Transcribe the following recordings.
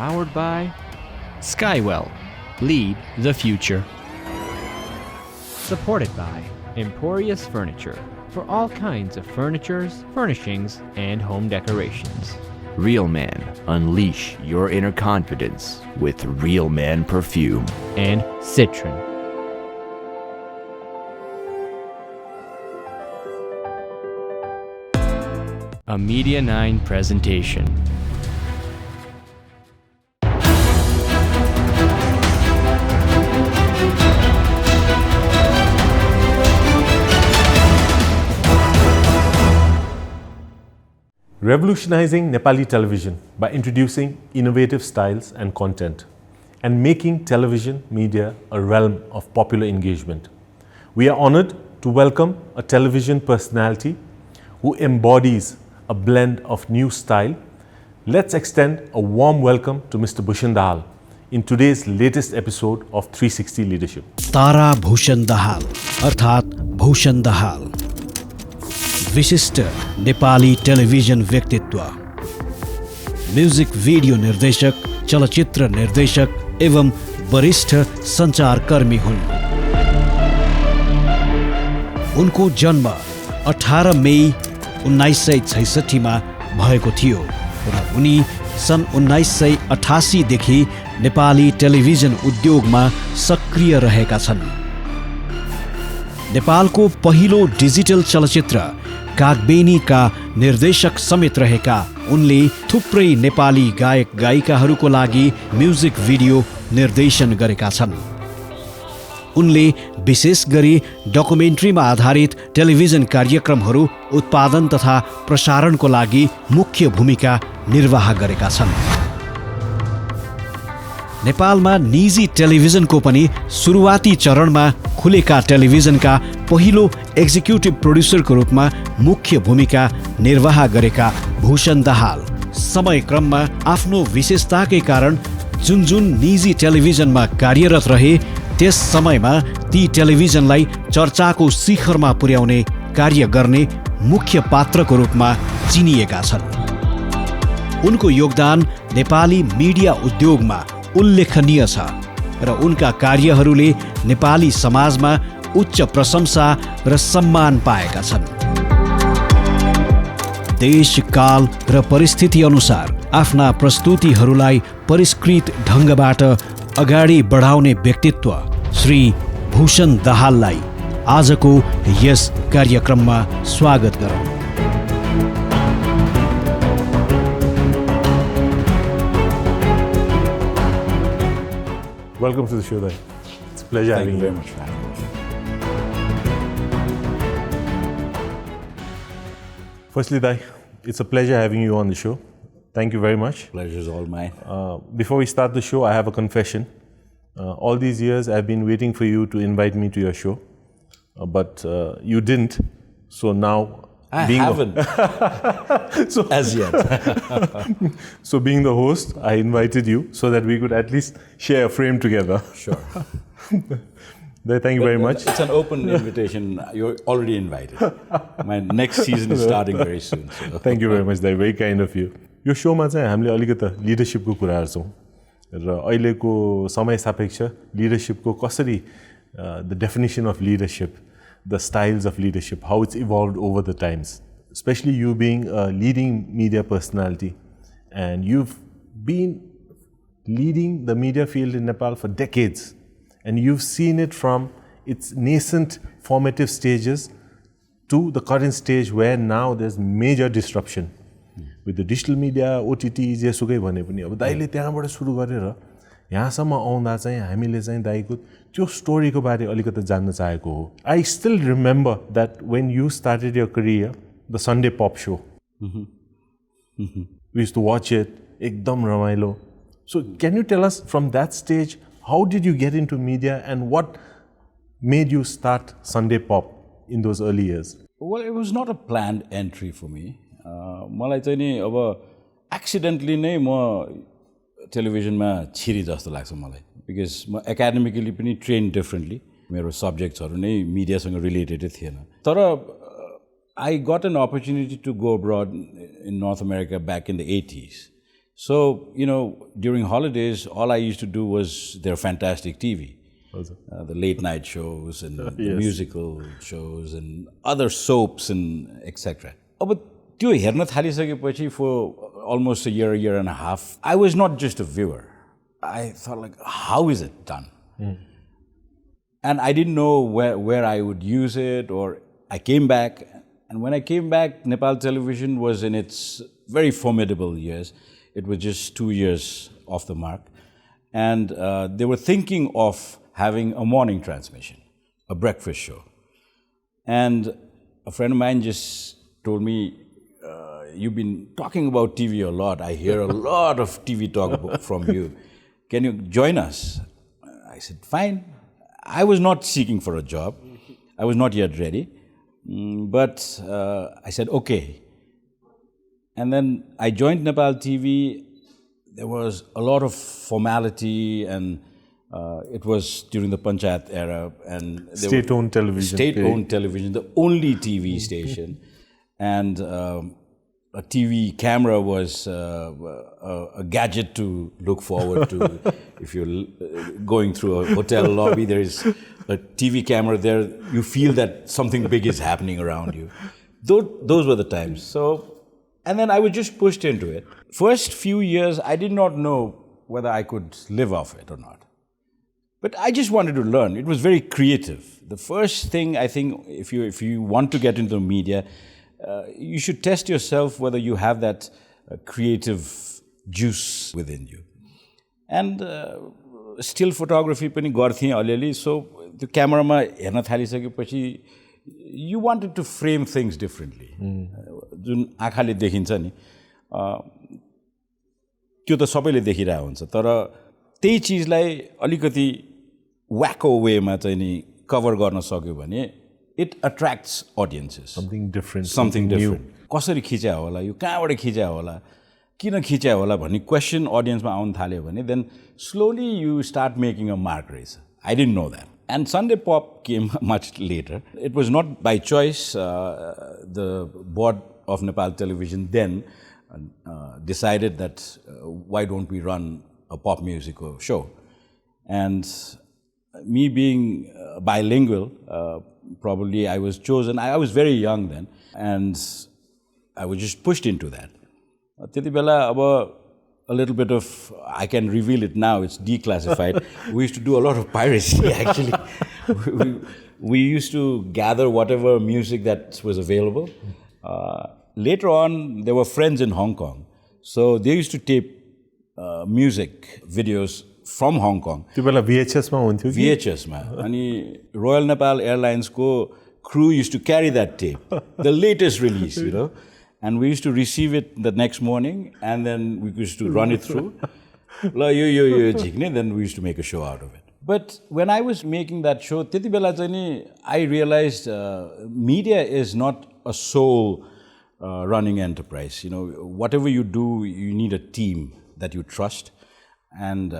Powered by Skywell. Lead the future. Supported by Emporious Furniture for all kinds of furnitures, furnishings, and home decorations. Real Man, unleash your inner confidence with Real Man perfume. And Citron. A Media9 Presentation. Revolutionizing Nepali television by introducing innovative styles and content and making television media a realm of popular engagement. We are honored to welcome a television personality who embodies a blend of new style. Let's extend a warm welcome to Mr. Bhusan Dahal in today's latest episode of 360 Leadership. तारा भूषण दाहाल अर्थात् भूषण दाहाल विशिष्ट Nepali television व्यक्तित्व, music video निर्देशक, चलचित्र निर्देशक एवं वरिष्ठ सञ्चारकर्मी हुन्। उनको जन्म 18 मई 1966 मा भएको थियो र उनी सन् 1988 देखि नेपाली टेलिभिजन उद्योगमा सक्रिय रहेका छन्। नेपालको पहिलो डिजिटल चलचित्र कागबेनीका निर्देशक समेत रहेका उनले थुप्रै नेपाली गायक गायिकाहरूको लागि म्युजिक भिडियो निर्देशन गरेका छन्। उनले विशेष गरी डकुमेन्ट्रीमा आधारित टेलिभिजन कार्यक्रमहरू उत्पादन तथा प्रसारणको लागि मुख्य भूमिका निर्वाह गरेका छन्। नेपालमा निजी टेलिभिजनको पनि सुरुवाती चरणमा खुलेका टेलिभिजनका पहिलो एक्जिक्युटिभ प्रोड्युसरको रूपमा मुख्य भूमिका निर्वाह गरेका भूषण दाहाल समयक्रममा आफ्नो विशेषताकै कारण जुन निजी टेलिभिजनमा कार्यरत रहे त्यस समयमा ती टेलिभिजनलाई चर्चाको शिखरमा पुर्याउने कार्य गर्ने मुख्य पात्रको रूपमा चिनिएका छन्। उनको योगदान नेपाली मिडिया उद्योगमा उल्लेखनीय छ र उनका कार्यहरूले नेपाली समाजमा उच्च प्रशंसा र सम्मान पाएका छन्। देश, काल र परिस्थिति अनुसार आफ्ना प्रस्तुतिहरूलाई परिष्कृत ढङ्गबाट अगाडि बढाउने व्यक्तित्व श्री भूषण दाहाललाई आजको यस कार्यक्रममा स्वागत गरौँ। Welcome to the show, Dai. It's a pleasure having you. Thank you very much for having me. Firstly, Dai, it's a pleasure having you on the show. Thank you very much. Pleasure is all mine. Before we start the show, I have a confession. All these years, I've been waiting for you to invite me to your show, but you didn't. So now, I haven't. As yet. So being the host, I invited you so that we could at least share a frame together. Sure. Thank you very much. It's an open invitation. You're already invited. My next season is starting very soon. So. Thank you very much. That's very kind of you. यो शोमा चाहिँ हामीले अलिकति लिडरशिपको कुरा गर्छौँ र अहिलेको समय सापेक्ष लिडरशिपको कसरी the definition of leadership, the styles of leadership, how it's evolved over the times, especially you being a leading media personality, and you've been leading the media field in Nepal for decades, and you've seen it from its nascent formative stages to the current stage where now there's major disruption with the digital media, OTTs, यसुकै भने पनि अब दाइले त्यहाँबाट सुरु गरेर यहाँसम्म आउँदा चाहिँ हामीले चाहिँ दाइको त्यो स्टोरीको बारे अलिकति जान्न चाहेको हो. I still remember that when you started your career, the Sunday Pop show. We used to watch it, एकदम रमाइलो. So can you tell us from that stage, how did you get into media and what made you start Sunday Pop in those early years? Well, it was not a planned entry for me. मलाई चाहिँ नि अब accidentally नै म टेलिभिजनमा छिरी जस्तो लाग्छ मलाई, बिकज म एकाडेमिकली पनि ट्रेन डिफ्रेन्टली, मेरो सब्जेक्ट्सहरू नै मिडियासँग रिलेटेडै थिएन. तर I got an opportunity to go abroad in North America back in the 80s. So, during holidays, all I used to do was their fantastic TV. The late night shows and the musical shows and other soaps and etc. But त्यो हेर्न थालिसकेपछि for almost a year and a half, I was not just a viewer. I thought like, how is it done? And I didn't know where I would use it, or I came back. And when I came back, Nepal television was in its very formidable years. It was just 2 years off the mark. And they were thinking of having a morning transmission, a breakfast show. And a friend of mine just told me, you've been talking about TV a lot. I hear a lot of TV talk from you. Can you join us? I said, fine. I was not seeking for a job. I was not yet ready. But I said, okay. And then I joined Nepal TV. There was a lot of formality, and it was during the Panchayat era. And state-owned television. State-owned television, the only TV station. And a TV camera was a gadget to look forward to. If you're going through a hotel lobby, there is a TV camera there. You feel that something big is happening around you. Those were the times. So, and then I was just pushed into it. First few years, I did not know whether I could live off it or not. But I just wanted to learn. It was very creative. The first thing, I think, if you want to get into media, you should test yourself whether you have that creative juice within you. And still photography पनि गर्थेँ अलिअलि, so the camera मा हेर्न थालिसकेपछि you wanted to frame things differently. जुन आँखाले देखिन्छ नि त्यो त सबैले देखिरहेको हुन्छ, तर त्यही चीजलाई अलिकति wacko way मा चाहिँ नि कभर गर्न सक्यो भने it attracts audiences. Something different. Something different. कसरी खिच्या होला, यो कहाँबाट खिच्या होला, किन खिच्या होला भन्ने question audience मा आउन थाल्यो भने then slowly you start making a mark race. I didn't know that. And Sunday Pop came much later. It was not by choice. The board of Nepal Television then decided that why don't we run a pop musical show? And me being bilingual, probably I was chosen. I was very young then, and I was just pushed into that. त्यति बेला अब a little bit of, I can reveal it now, it's declassified. We used to do a lot of piracy, actually. We used to gather whatever music that was available. Later on, there were friends in Hong Kong. So they used to tape music videos from Hong Kong. त्यो बेला VHS मा हुन्थ्यो कि? VHS मा. अनि Royal Nepal Airlines ko crew used to carry that tape, the latest release, you know. And we used to receive it the next morning, and then we used to run it through. Then we used to make a show out of it. But when I was making that show, त्यति बेला चाहिँ नि I realized media is not a sole running enterprise. You know, whatever you do, you need a team that you trust and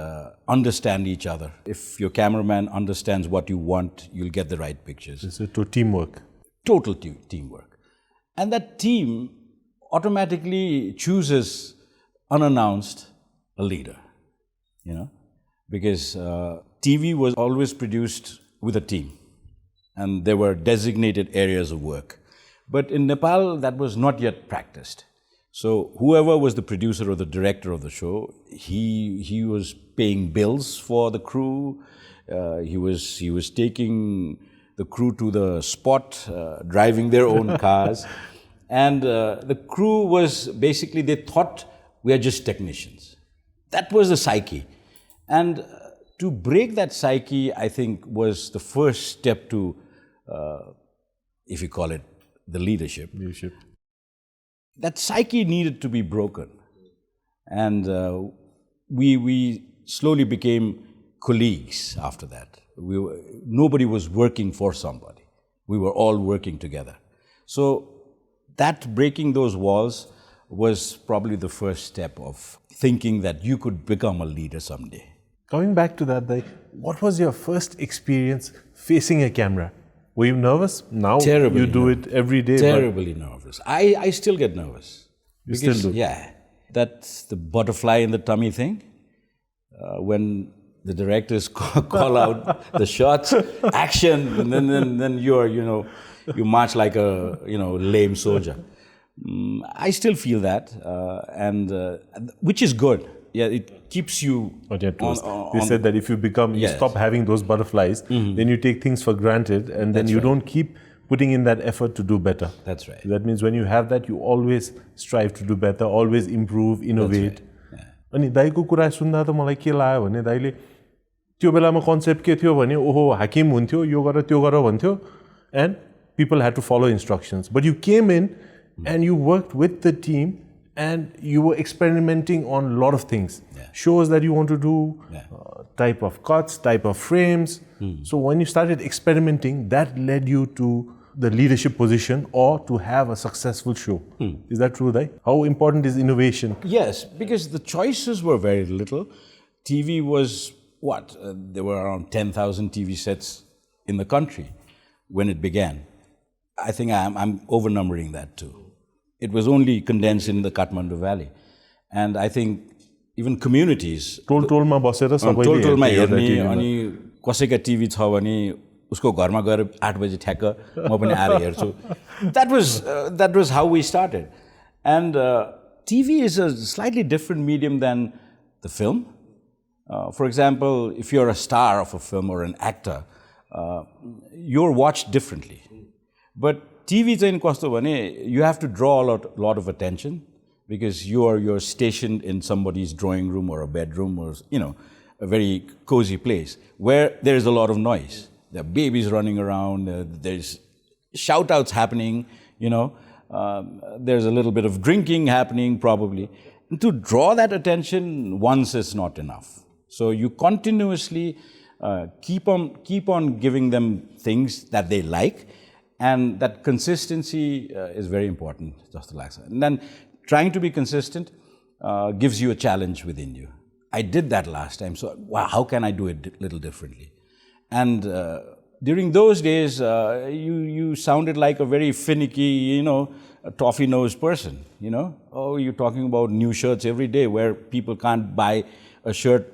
understand each other. If your cameraman understands what you want, you'll get the right pictures. It's a teamwork. Total teamwork. And that team automatically chooses unannounced a leader, you know, because TV was always produced with a team and there were designated areas of work. But in Nepal, that was not yet practiced. So whoever was the producer or the director of the show, he was paying bills for the crew. He was taking the crew to the spot, driving their own cars. And the crew was basically, they thought we are just technicians. That was the psyche. And to break that psyche, I think, was the first step to, if you call it, the leadership. That psyche needed to be broken. And we slowly became colleagues after that. Nobody was working for somebody. We were all working together. So that breaking those walls was probably the first step of thinking that you could become a leader someday. Coming back to that, like, what was your first experience facing a camera? Were you nervous? Now Terribly you do nervous. it every day. Terribly nervous. I still get nervous. You still do? Yeah. That's the butterfly in the tummy thing. When the directors call out the shots, action, and then you're, you march like a, lame soldier. I still feel that, and which is good. Yeah, it keeps you They said that if you you stop having those butterflies, then you take things for granted, and then you don't keep putting in that effort to do better. That's right. That means when you have that, you always strive to do better, always improve, innovate. अनि दाइको कुरा सुन्दा त मलाई के लाग्यो भने दाइले त्यो बेलामा कन्सेप्ट के थियो भने ओहो हाकिम हुन्थ्यो यो गर त्यो गर भन्थ्यो and people had to follow instructions, but you came in and you worked with the team and you were experimenting on a lot of things, shows that you want to do, type of cuts, type of frames. So when you started experimenting, that led you to the leadership position or to have a successful show. Is that true, Dai? How important is innovation? Yes, because the choices were very little. TV was what? There were around 10,000 TV sets in the country when it began. I think I'm over-numbering that too. It was only condensed in the Kathmandu Valley. And I think even communities... टोलमा बसेर सबैले टोलमा हेर्ने अनि कसैका TV छ भने उसको घरमा गएर 8 बजे ठ्याक्क म पनि आएर हेर्छु. That was how we started. And TV is a slightly different medium than the film. For example, if you're a star of a film or an actor, you're watched differently. But TV चाहिँ कस्तो भने you have to draw a lot of attention because you're stationed in somebody's drawing room or a bedroom or a very cozy place where there is a lot of noise. There are babies running around, there's shout outs happening, there's a little bit of drinking happening probably. And to draw that attention once is not enough. So you continuously keep on giving them things that they like. And that consistency is very important, Dr. Laksa. And then trying to be consistent gives you a challenge within you. I did that last time, so wow, how can I do it a little differently? And during those days, you sounded like a very finicky, a toffee-nosed person, Oh, you're talking about new shirts every day where people can't buy a shirt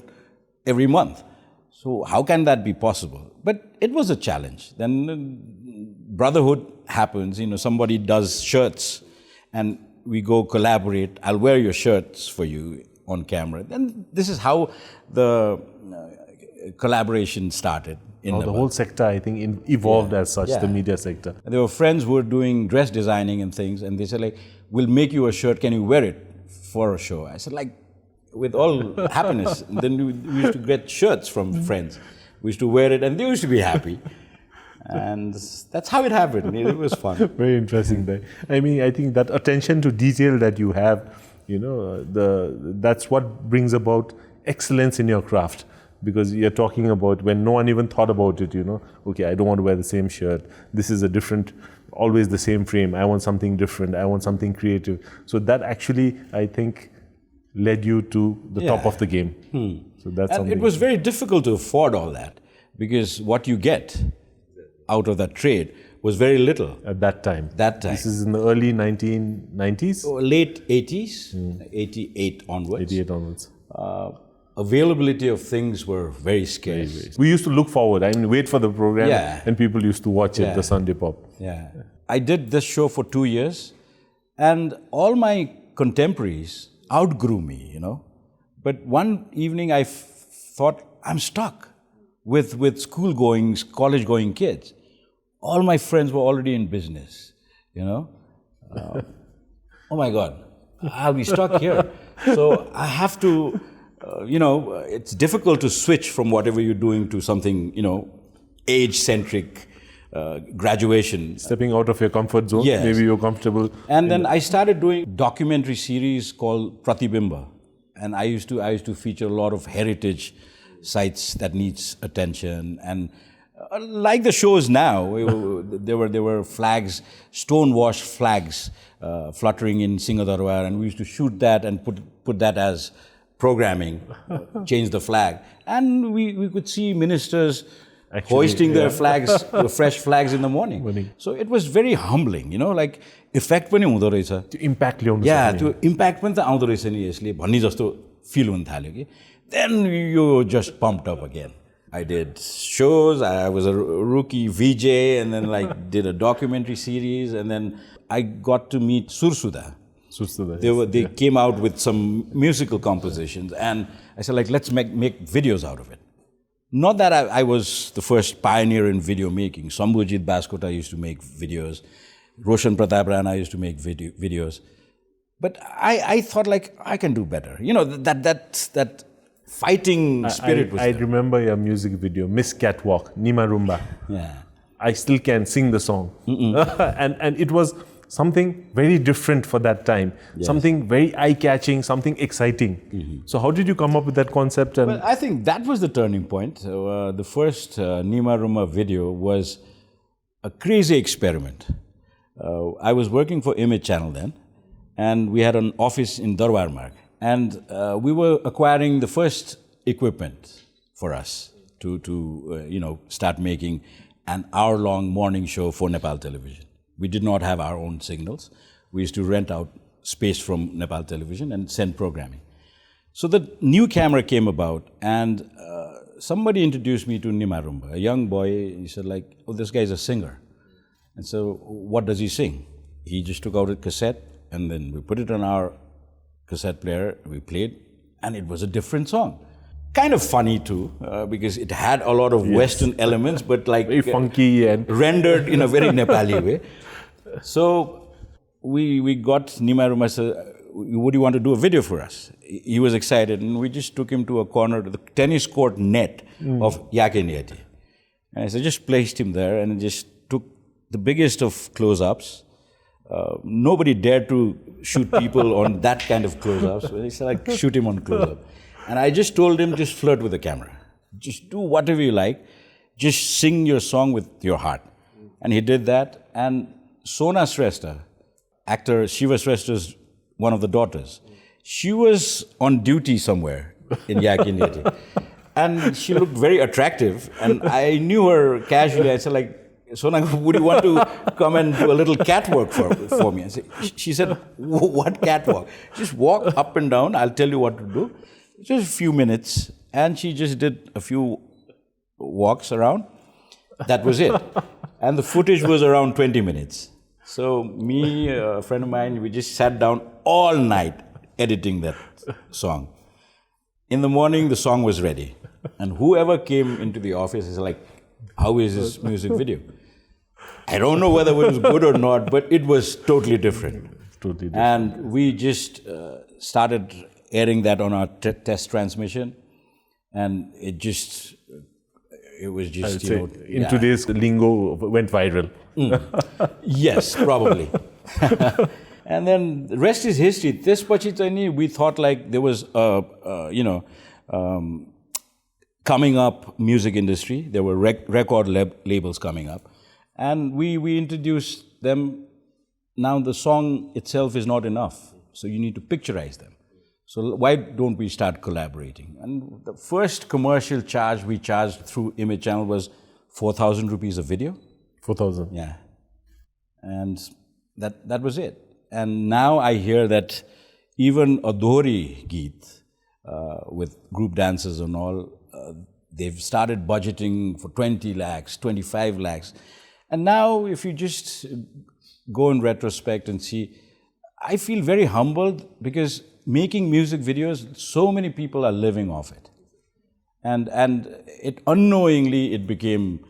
every month. So how can that be possible? But it was a challenge. Then brotherhood happens, somebody does shirts and we go collaborate. I'll wear your shirts for you on camera. Then this is how the collaboration started. The whole sector, I think, evolved as such, the media sector. And there were friends who were doing dress designing and things, and they said, we'll make you a shirt, can you wear it for a show? I said, with all happiness. And then we used to get shirts from friends. We used to wear it, and they used to be happy. And that's how it happened. It was fun. Very interesting. I mean, I think that attention to detail that you have, that's what brings about excellence in your craft. Because you're talking about when no one even thought about it, okay, I don't want to wear the same shirt. This is a different, always the same frame. I want something different. I want something creative. So that actually, I think, led you to the top of the game. So that's something. It was very difficult to afford all that because what you get out of that trade was very little. At that time. This is in the early 1990s? Late 80s, 88 onwards. 88 onwards. Availability of things were very scarce. We used to look forward. Wait for the program and people used to watch it, the Sunday Pop. Yeah. I did this show for 2 years and all my contemporaries outgrew me, But one evening I thought, I'm stuck with school-going, college-going kids. All my friends were already in business, Oh my God, I'll be stuck here. So I have to, it's difficult to switch from whatever you're doing to something, age-centric graduation. Stepping out of your comfort zone, maybe you're comfortable. And then I started doing documentary series called Pratibimba. And I used to feature a lot of heritage sites that needs attention. And like the shows now, there were flags, stone-washed flags fluttering in Singhadarwar, and we used to shoot that and put that as programming, change the flag. And we could see ministers hoisting their flags, fresh flags in the morning. So it was very humbling, you know, like effect पनि हुँदो रहेछ. त्यो impact ल्याउनु Yeah, त्यो impact पनि त आउँदो रहेछ नि यसले भन्ने जस्तो feel हुन थाल्यो कि. Then you just pumped up again. I did shows, I was a rookie VJ, and then like did a documentary series, and then I got to meet Sursuda. They came out with some musical compositions, and I said, like, let's make videos out of it. Not that I was the first pioneer in video making. Sambhujit Baskota used to make videos. Roshan Pratap Rana used to make videos. But I thought, like, I can do better. You know, that fighting spirit was there. I remember your music video, Miss Catwalk, Nima Rumba. Yeah. I still can sing the song. and it was something very different for that time. Yes. Something very eye-catching, something exciting. So how did you come up with that concept? Well, I think that was the turning point. So, the first Nima Rumba video was a crazy experiment. I was working for Image Channel then, and we had an office in Darbar Marg. And we were acquiring the first equipment for us to start making an hour-long morning show for Nepal television. We did not have our own signals. We used to rent out space from Nepal television and send programming. So the new camera came about, and somebody introduced me to Nima Rumba, a young boy. He said, like, oh, this guy's a singer. And so, what does he sing? He just took out a cassette, and then we put it on our cassette player, we played, and it was a different song. Kind of funny too, because it had a lot of Western elements, but like very funky and rendered in a very Nepali way. So we got Nima Rumba said, would you want to do a video for us? He was excited, and we just took him to a corner to the tennis court net of Yakiniati. And I said, just placed him there and just took the biggest of close-ups. Nobody dared to shoot people on that kind of close-ups. They said, like, shoot him on close-up. And I just told him, just flirt with the camera. Just do whatever you like. Just sing your song with your heart. And he did that. And Sona Shrestha, actor Shiva Shrestha's one of the daughters, she was on duty somewhere in Yakineti. And she looked very attractive. And I knew her casually. I said, like, Sona, would you want to come and do a little catwalk for me? She said, what catwalk? Just walk up and down. I'll tell you what to do. Just a few minutes. And she just did a few walks around. That was it. And the footage was around 20 minutes. So me, a friend of mine, we just sat down all night editing that song. In the morning, the song was ready. And whoever came into the office is like, how is this music video? I don't know whether it was good or not, but it was totally different. Totally different. And we just started airing that on our test transmission, and it was just, in today's lingo, went viral. Yes, probably. And then the rest is history. This Pachitani, we thought like there was coming up music industry. There were record labels coming up. And we introduced them. Now the song itself is not enough. So you need to picturize them. So why don't we start collaborating? And the first commercial charge we charged through Image Channel was 4,000 rupees a video. 4,000? Yeah. And that was it. And now I hear that even Adhori Geet, with group dances and all, they've started budgeting for 20 lakhs, 25 lakhs. And now if you just go in retrospect and see, I feel very humbled because making music videos, so many people are living off it. And it unknowingly, it became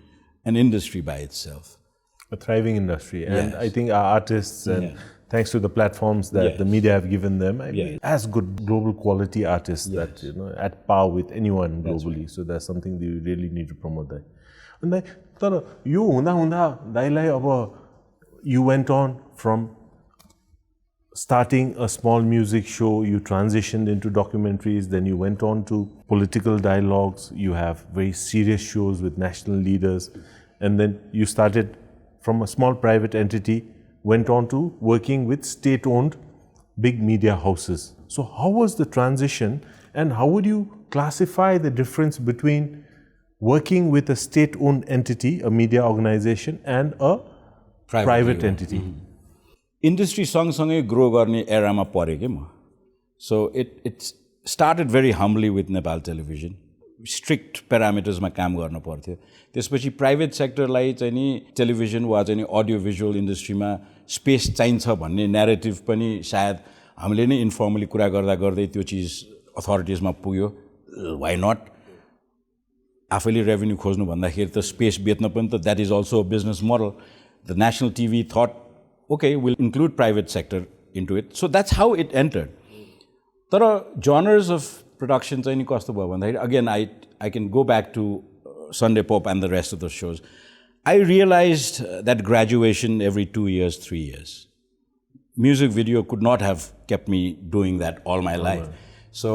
an industry by itself. A thriving industry. And Yes. I think our artists, and thanks to the platforms that Yes. the media have given them, I mean, Yes. as good global quality artists that, at par with anyone globally. right. So that's something that you really need to promote that. And then, तर यो हुँदा हुँदा दाइलाई अब you went on from starting a small music show, you transitioned into documentaries, then you went on to political dialogues, you have very serious shows with national leaders, and then you started from a small private entity, went on to working with state-owned big media houses. So how was the transition, and how would you classify the difference between working with a state-owned entity, a media organization, and a private entity. Industry सँगसँगै grow गर्ने एरामा परे के म. So it started very humbly with Nepal Television. Strict parameters मा काम गर्न पर्थ्यो. त्यसपछि प्राइभेट सेक्टरलाई चाहिँ नि टेलिभिजन वा चाहिँ अडियो भिजुअल इन्डस्ट्रीमा स्पेस चाहिन्छ भन्ने न्यारेटिभ पनि सायद हामीले नै इन्फर्मली कुरा गर्दा गर्दै त्यो चिज अथोरिटिजमा पुग्यो. Why not? आफैले रेभेन्यू खोज्नु भन्दाखेरि त स्पेस बेच्न पनि त that is also a business model. The national TV thought, okay, we'll include private sector into it. So that's how it entered. तर genres of production चाहिँ नि कस्तो भयो भन्दाखेरि again I can go back to Sunday Pop and the rest of the shows. I realized that graduation every 2 years, 3 years. Music video could not have kept me doing that all my life. So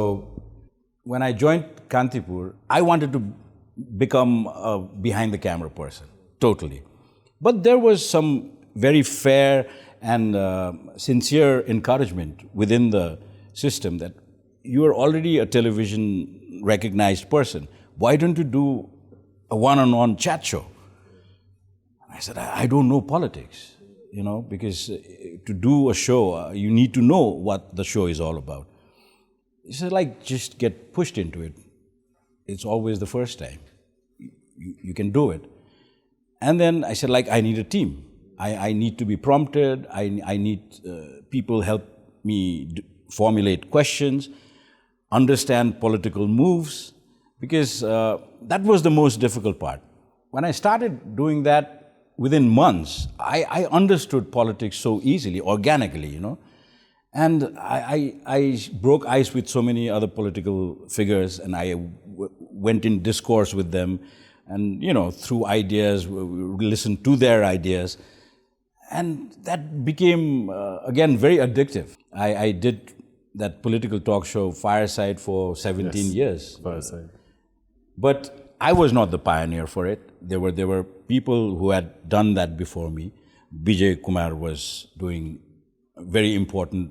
when I joined Kantipur, I wanted to become a behind the camera person, totally. But there was some very fair and sincere encouragement within the system that you are already a television recognized person. Why don't you do a one-on-one chat show? I said, I don't know politics, you know, because to do a show, you need to know what the show is all about. He said, like, just get pushed into it. It's always the first time. You can do it. And then I said, like, I need a team. I need to be prompted. I need people help me formulate questions, understand political moves, because that was the most difficult part. When I started doing that, within months, I understood politics so easily, organically, you know. And I broke ice with so many other political figures, and I went in discourse with them, and, you know, through ideas, we listened to their ideas. And that became, again, very addictive. I did that political talk show, Fireside, for 17 years. Fireside. But I was not the pioneer for it. There were people who had done that before me. Bijay Kumar was doing very important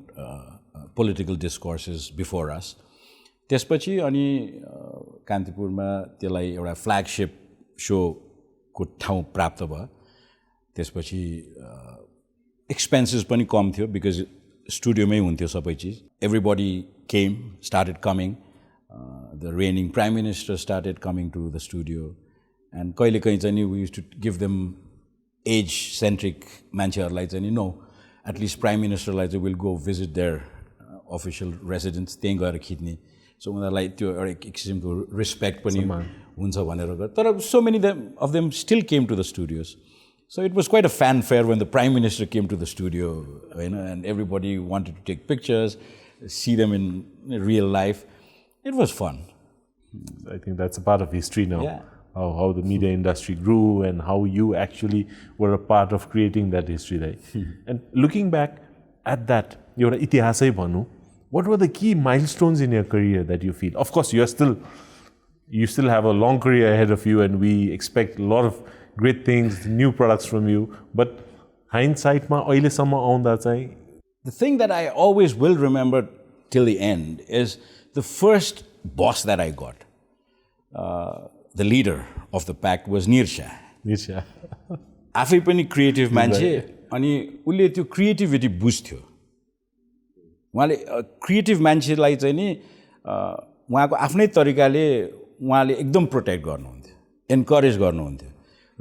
political discourses before us. त्यसपछि अनि कान्तिपुरमा त्यसलाई एउटा फ्ल्यागशिप शोको ठाउँ प्राप्त भयो. त्यसपछि expenses पनि कम थियो बिकज स्टुडियोमै हुन्थ्यो सबै चिज. Everybody came, started coming. The reigning prime minister started coming to the studio, and कहिले कहीं चाहिँ नि we used to give them age-centric मान्छेहरूलाई चाहिँ नि no, at least prime ministerलाई चाहिँ will go visit their official residence, त्यहीँ गएर खिच्ने. So उनीहरूलाई त्यो एउटा एक किसिमको रिस्पेक्ट पनि हुन्छ भनेर गर्दा. तर so many of them still came to the studios. So it was quite a fanfare when the prime minister came to the studio, you know, and everybody wanted to take pictures, see them in real life. It was fun. I think that's a part of history now. Yeah. How the media industry grew and how you actually were a part of creating that history, right? And looking back at that, your itihasai bhanu, what were the key milestones in your career that you feel? Of course, you still have a long career ahead of you, and we expect a lot of great things, new products from you. But hindsight ma aile samma aunda chai. The thing that I always will remember till the end is the first boss that I got. The leader of the pack was Nirsha. Nirsha. आफै पनि creative मान्छे, अनि उसले त्यो creativity बुझ्थ्यो. उहाँले creative मान्छेलाई चाहिँ नि उहाँको आफ्नै तरिकाले उहाँले एकदम प्रोटेक्ट गर्नुहुन्थ्यो, एन्करेज गर्नुहुन्थ्यो.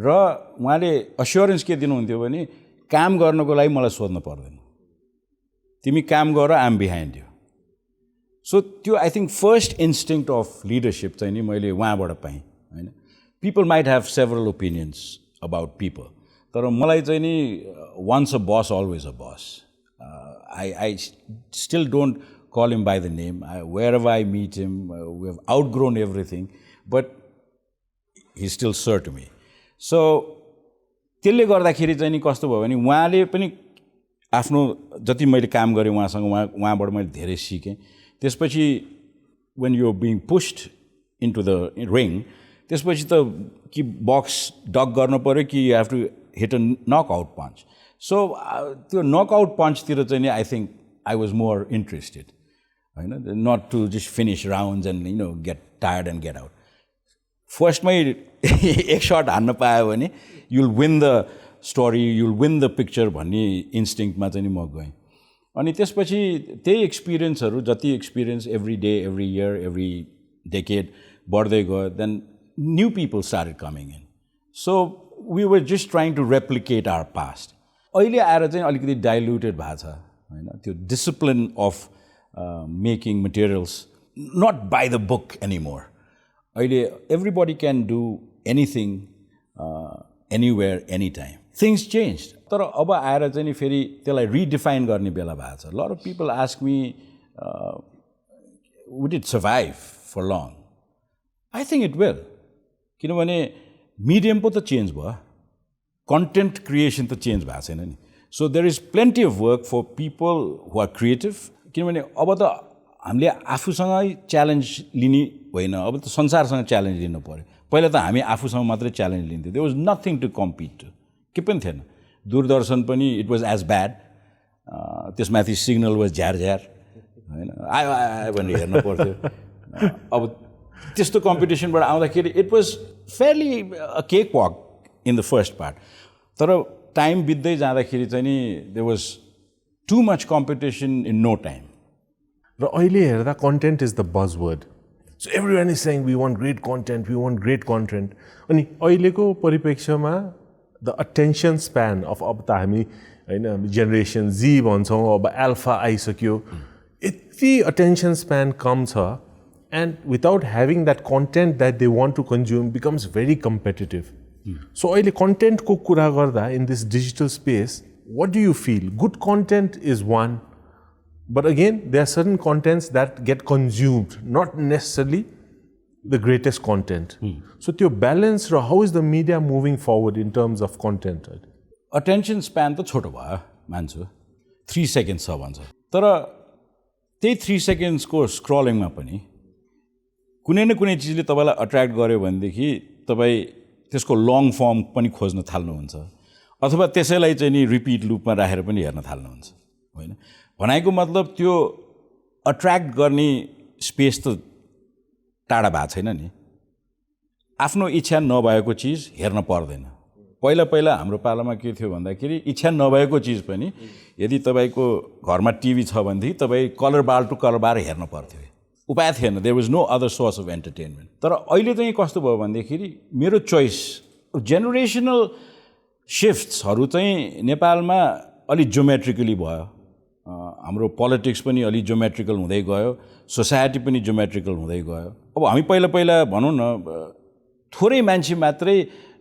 र उहाँले अस्योरेन्स के दिनुहुन्थ्यो भने काम गर्नको लागि मलाई सोध्नु पर्दैन, तिमी काम गर, I am behind you. So त्यो I think first instinct of leadership चाहिँ नि मैले उहाँबाट पाएँ होइन. People might have several opinions about people, तर मलाई चाहिँ नि once a boss always a boss. I still don't call him by the name. Wherever I meet him, we have outgrown everything, but he's still sir to me. So त्यसले गर्दाखेरि चाहिँ नि कस्तो भयो भने उहाँले पनि आफ्नो जति मैले काम गरेँ उहाँसँग, उहाँबाट मैले धेरै सिकेँ. त्यसपछि when you're being pushed into the ring, त्यसपछि त कि बक्स डक गर्नु पर्यो कि you have to hit a knockout punch. So त्यो knockout punch तिर चाहिँ नि I think I was more interested, होइन, not to just finish rounds and, you know, get tired and get out. फर्स्टमै एक सर्ट हान्न पायो भने you'll win the story, you'll win the picture भन्ने इन्स्टिङ्क्टमा चाहिँ नि म गएँ। अनि त्यसपछि त्यही एक्सपिरियन्सहरू जति experience every day, every year, every decade बढ्दै गयो, then new people started coming in. So we were just trying to replicate our past. अहिले आएर चाहिँ अलिकति डाइल्युटेड भएको छ होइन, त्यो discipline of making materials not by the book anymore. अहिले everybody can do anything anywhere any time. Things change. तर अब आएर चाहिँ नि फेरि त्यसलाई रिडिफाइन गर्ने बेला भएको छ। Lot of people ask me would it survive for long? I think it will, किनभने मिडियम पो त चेन्ज भयो, कन्टेन्ट क्रिएसन त चेन्ज भएको छैन नि। So there is plenty of work for people who are creative, किनभने अब त हामीले आफूसँगै च्यालेन्ज लिने होइन, अब त संसारसँग च्यालेन्ज लिनु पऱ्यो। पहिला त हामी आफूसँग मात्रै च्यालेन्ज लिन्थ्यो, there was nothing to compete to, के पनि थिएन। दूरदर्शन पनि इट वाज एज ब्याड, त्यसमाथि सिग्नल वाज झ्यार झ्यार होइन, आयो आयो भनेर हेर्नु पर्थ्यो। अब त्यस्तो कम्पिटिसनबाट आउँदाखेरि it was fairly a cake walk in the first part. तर टाइम बित्दै जाँदाखेरि चाहिँ नि there was too much competition in no time. र अहिले हेर्दा content is the buzz word. So everyone is saying we want great content, we want great content. अनि अहिलेको परिप्रेक्ष्यमा द अटेन्सन स्प्यान अफ, अब त हामी होइन जेनेरेसन जी भन्छौँ, अब एल्फा आइसक्यो, यति अटेन्सन स्प्यान कम छ, and without having that content that they want to consume becomes very competitive. So अहिले कन्टेन्टको कुरा गर्दा in this digital space, what do you feel? Good content is one, but again there are certain contents that get consumed, not necessarily the greatest content. So to balance, how is the media moving forward in terms of content? Attention span त छोटो भयो मान्छु, 3 seconds छ भन्छ। तर त्यही 3 seconds को स्क्रलिङमा पनि कुनै न कुनै चिजले तपाईँलाई अट्र्याक्ट गर्यो भनेदेखि तपाईँ त्यसको लङ फर्म पनि खोज्न थाल्नुहुन्छ, अथवा त्यसैलाई चाहिँ नि रिपिट लुपमा राखेर पनि हेर्न थाल्नुहुन्छ होइन। भनाइको मतलब त्यो अट्र्याक्ट गर्ने स्पेस त टाढा भएको छैन नि। आफ्नो इच्छा नभएको चिज हेर्न पर्दैन। पहिला पहिला हाम्रो पालामा के थियो भन्दाखेरि इच्छा नभएको चिज पनि यदि तपाईँको घरमा टिभी छ भनेदेखि तपाईँ colour bar to colour bar हेर्न पर्थ्यो, उपाय थिएन, there was no other source of entertainment. तर अहिले चाहिँ कस्तो भयो भनेदेखि मेरो चोइस, जेनेरेसनल सिफ्ट्सहरू चाहिँ नेपालमा अलिक ज्योमेट्रिकली भयो। हाम्रो पोलिटिक्स पनि अलिक ज्योमेट्रिकल हुँदै गयो, सोसाइटी पनि ज्योमेट्रिकल हुँदै गयो। अब हामी पहिला पहिला भनौँ न थोरै मान्छे मात्रै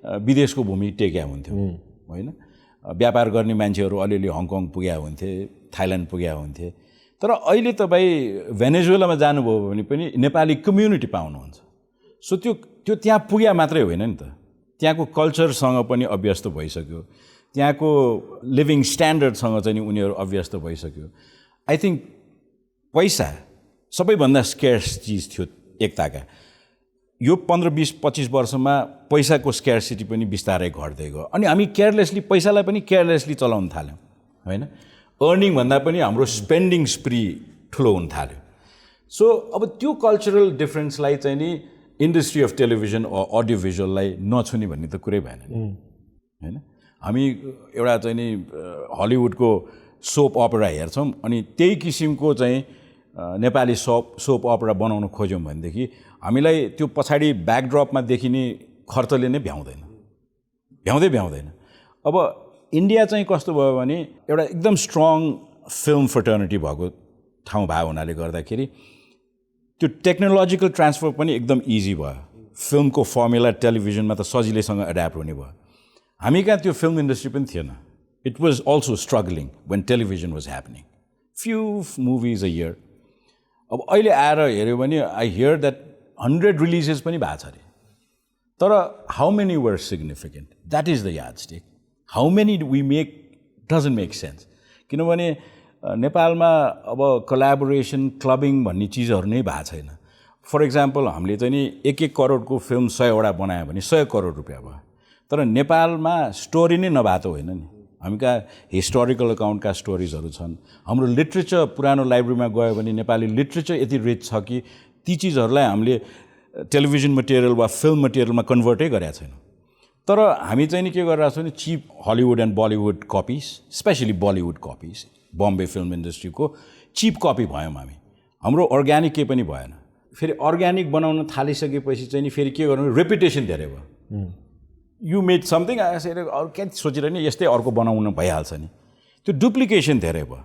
विदेशको भूमि टेक्या हुन्थ्यो होइन, व्यापार गर्ने मान्छेहरू अलिअलि हङकङ पुग्या हुन्थे, थाइल्यान्ड पुग्या हुन्थे। तर अहिले तपाईँ भेनेजुएलामा जानुभयो भने पनि नेपाली कम्युनिटी पाउनुहुन्छ। सो त्यो त्यहाँ पुग्या मात्रै होइन नि त, त्यहाँको कल्चरसँग पनि अभ्यस्त भइसक्यो, त्यहाँको लिभिङ स्ट्यान्डर्डसँग चाहिँ नि उनीहरू अभ्यस्त भइसक्यो। आई थिङ्क पैसा सबैभन्दा स्केर्स चिज थियो एकताका। यो 15, 20, 25 वर्षमा पैसाको स्केर्सिटी पनि बिस्तारै घट्दै गयो। अनि हामी केयरलेसली पैसालाई पनि केयरलेसली चलाउन थाल्यौँ होइन। अर्निङ भन्दा पनि हाम्रो स्पेन्डिङ स्प्री ठुलो हुन थाल्यो। सो अब त्यो कल्चरल डिफ्रेन्सलाई चाहिँ नि इन्डस्ट्री अफ टेलिभिजन अडियो भिजुअललाई नछुने भन्ने त कुरै भएन होइन। हामी एउटा चाहिँ नि हलिउडको सोप अपेरा हेर्छौँ, अनि त्यही किसिमको चाहिँ नेपाली सोप अपेरा बनाउन खोज्यौँ भनेदेखि हामीलाई त्यो पछाडि ब्याकड्रपमा देखिने खर्चले नै भ्याउँदैन। अब इन्डिया चाहिँ कस्तो भयो भने एउटा एकदम स्ट्रङ फिल्म फ्रेटर्निटी भएको ठाउँ भएको हुनाले गर्दाखेरि त्यो टेक्नोलोजिकल ट्रान्सफर पनि एकदम इजी भयो। फिल्मको फर्मुला टेलिभिजनमा त सजिलैसँग एड्याप्ट हुने भयो। हामी कहाँ त्यो फिल्म इन्डस्ट्री पनि थिएन। It was also struggling when television was happening, few movies a year. अब अहिले आएर हेऱ्यो भने आई हियर द्याट 100 रिलिजेस पनि भएको छ अरे। तर how many were significant, that is the yardstick. How many we make doesn't make sense, किनभने नेपालमा अब कोलाबोरेसन क्लबिङ भन्ने चिजहरू नै भएको छैन। फर इक्जाम्पल हामीले चाहिँ नि 1-1 करोडको फिल्म 100वटा बनायो भने 100 करोड रुपियाँ भयो। तर नेपालमा स्टोरी नै नभएको होइन नि। हामी कहाँ हिस्टोरिकल अकाउन्टका स्टोरिजहरू छन्। हाम्रो लिट्रेचर पुरानो लाइब्रेरीमा गयो भने नेपाली लिट्रेचर यति रिच छ कि ती चिजहरूलाई हामीले टेलिभिजन मटेरियल वा फिल्म मटेरियलमा कन्भर्टै गरेका छैनौँ तर हामी चाहिँ नि के गरिरहेको छौँ भने cheap Hollywood and Bollywood copies specially Bollywood copies Bombay film इन्डस्ट्रीको चिप कपी भयौँ हामी हाम्रो अर्ग्यानिक केही पनि भएन फेरि अर्ग्यानिक बनाउन थालिसकेपछि चाहिँ नि फेरि के गर्नु रेपुटेसन धेरै भयो यु मेड समथिङ अरू क्या सोचेर नि यस्तै अर्को बनाउन भइहाल्छ नि त्यो डुप्लिकेसन धेरै भयो